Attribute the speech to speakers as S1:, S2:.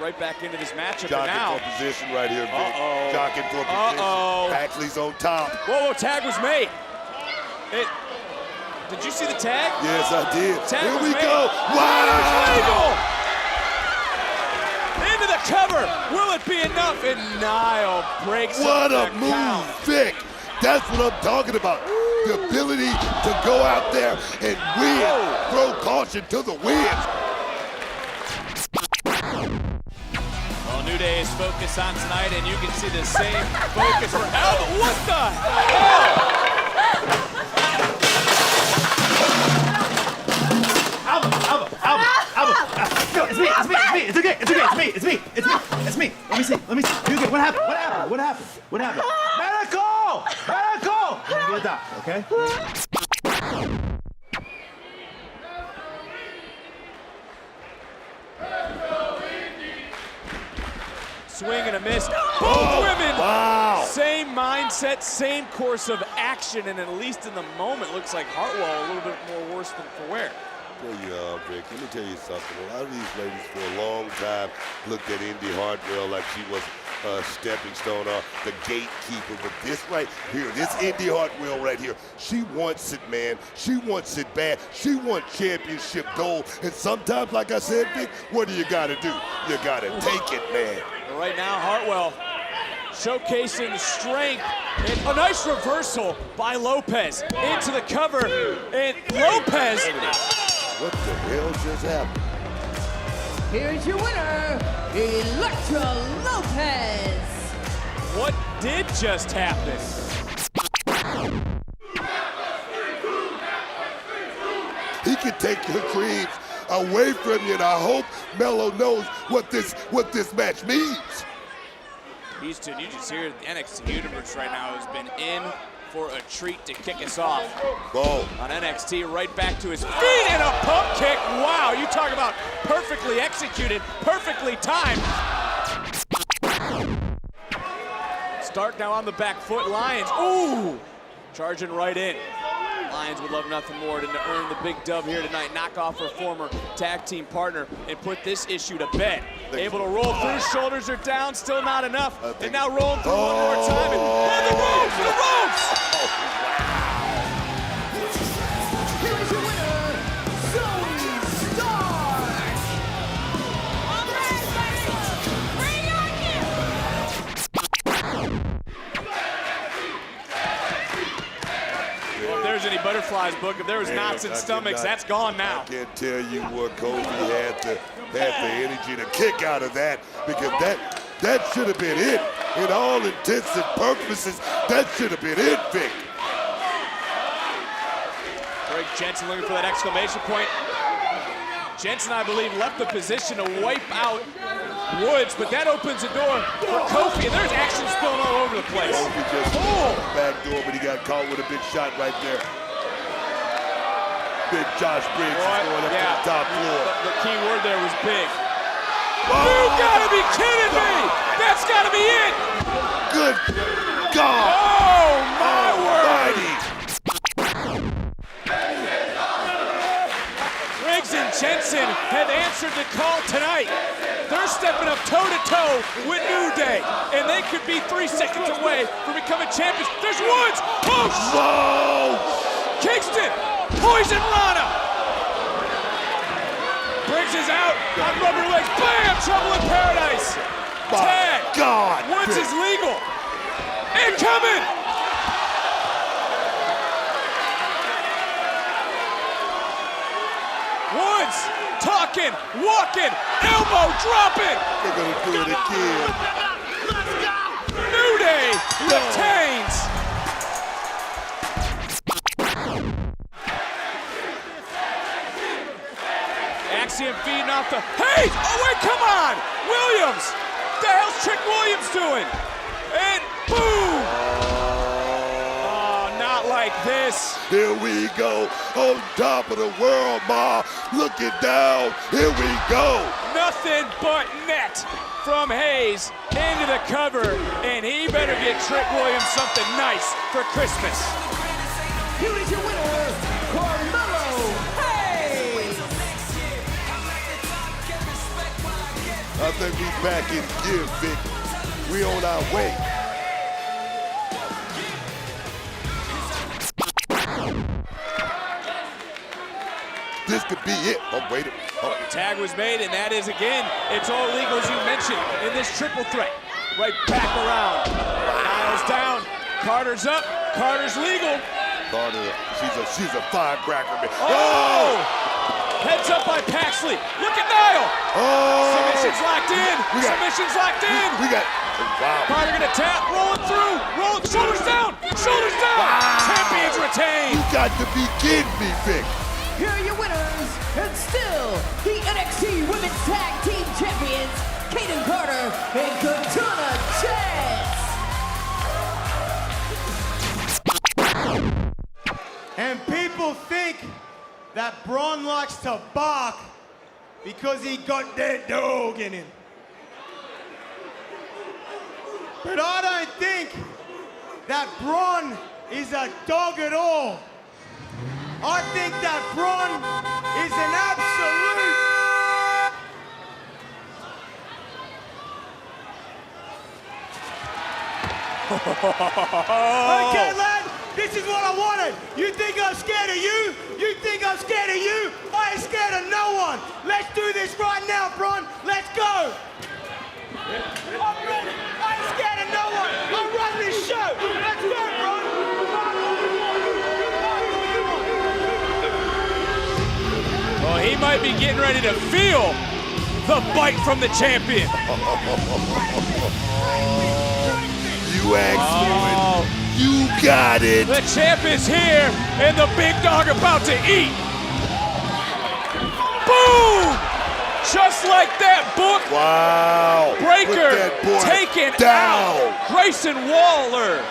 S1: right back into this matchup.
S2: Jockeying
S1: now,
S2: for position right here, Vic. Jockeying for position. Paxley's on top.
S1: Whoa, tag was made. Did you see the tag?
S2: Yes, I did.
S1: Tag
S2: Here
S1: was
S2: we
S1: made.
S2: go. Wow!
S1: Into the cover. Will it be enough? And Niall breaks
S2: What
S1: up
S2: a
S1: the
S2: move,
S1: count.
S2: Vic. That's what I'm talking about. The ability to go out there and win. Throw caution to the wind.
S1: Well, New Day is focused on tonight, and you can see the same focus for Alba. What the hell?
S3: No, it's me. It's okay. It's me. Let me see. You okay? What happened? Medical! Let me get a doc, okay?
S1: Swing and a miss. Both women.
S2: Wow.
S1: Same mindset, same course of action, and at least in the moment, looks like Hartwell a little bit more worse than for wear.
S2: Vic, let me tell you something. A lot of these ladies for a long time looked at Indy Hartwell like she was a stepping stone or the gatekeeper. But this right here, this Indy Hartwell right here, she wants it, man. She wants it bad. She wants championship gold. And sometimes, like I said, Vic, what do? You got to take it, man.
S1: But right now, Hartwell showcasing strength. And a nice reversal by Lopez into the cover. And Lopez.
S2: What the hell just happened?
S4: Here's your winner, Elektra Lopez.
S1: What did just happen?
S2: He can take your creams away from you, and I hope Melo knows what this match means.
S1: Houston, you just hear the NXT Universe right now has been in for a treat to kick us off.
S2: Boom.
S1: On NXT, right back to his feet and a pump kick. Wow, you talk about perfectly executed, perfectly timed. Start now on the back foot, Lions. Ooh, charging right in. Lions would love nothing more than to earn the big dub here tonight, knock off her former tag team partner, and put this issue to bed. Able to roll through, shoulders are down, still not enough. And now rolling through one more time, and the ropes!
S4: Here is your winner, Zoe Stark. All right, baby, bring on
S1: Well, if there's any butterflies, Book, if there was knots in stomachs, that's gone now.
S2: I can't tell you what Kobe had the energy to kick out of that, because that should have been it. In all intents and purposes, that should have been it, Vic.
S1: Greg Jensen looking for that exclamation point. Jensen, I believe, left the position to wipe out Woods, but that opens the door for Kofi, and there's action spilling all over the place.
S2: Kofi just back door, but he got caught with a big shot right there. Big Josh Briggs is going up to the top floor.
S1: The key word there was big. You gotta be kidding me! That's gotta be it!
S2: Good God!
S1: Oh, my word! Briggs and Jensen have answered the call tonight. They're stepping up toe-to-toe with New Day, and they could be 3 seconds away from becoming champions. There's Woods! Push!
S2: Whoa!
S1: Kingston! Poison Rana! Briggs is out on rubber legs. Bam! Trouble in paradise! Tag!
S2: God!
S1: Woods is legal! Incoming! Woods talking, walking, elbow dropping.
S2: They're gonna do it again.
S1: New Day retains. Axiom feeding off the. Hey! Oh wait, come on! Williams! What the hell's Trick Williams doing? And boom! Oh, not like this.
S2: Here we go, on top of the world, Ma. Looking down, here we go.
S1: Nothing but net from Hayes into the cover, and he better get Trick Williams something nice for Christmas.
S4: Here is your winner, Carmelo Hayes.
S2: I something we back in gear, Vic. We on our way. This could be it. Oh, wait. Oh.
S1: Tag was made, and that is, again, it's all legal, as you mentioned, in this triple threat. Right back around. Niles down. Carter's up. Carter's legal.
S2: Carter, she's a firecracker, man.
S1: Oh! Heads up by Paxley. Look at Niall.
S2: Oh!
S1: Submission's locked in. Submission's locked in.
S2: We got, wow.
S1: Carter gonna tap, rolling through. Rolling, shoulders down. Shoulders down.
S2: Wow.
S1: Champions retained.
S2: You got to be kidding me, Vic.
S4: Here are your winners, and still the NXT Women's Tag Team Champions, Kaden Carter and Katana Chance.
S5: And people think that Braun likes to bark because he got that dog in him. But I don't think that Braun is a dog at all. I think that Braun is an absolute... Okay, lad, this is what I wanted. You think I'm scared of you? You think I'm scared of you? I ain't scared of no one. Let's do this right now, Braun. Let's go. I'm ready. I ain't scared of no one. I run this show. Let's go, Braun.
S1: Well, he might be getting ready to feel the bite from the champion.
S2: You asked for it. You got it.
S1: The champ is here, and the big dog about to eat. Boom! Just like that, Book.
S2: Wow.
S1: Breaker
S2: Put that boy
S1: taken
S2: down.
S1: out. Grayson Waller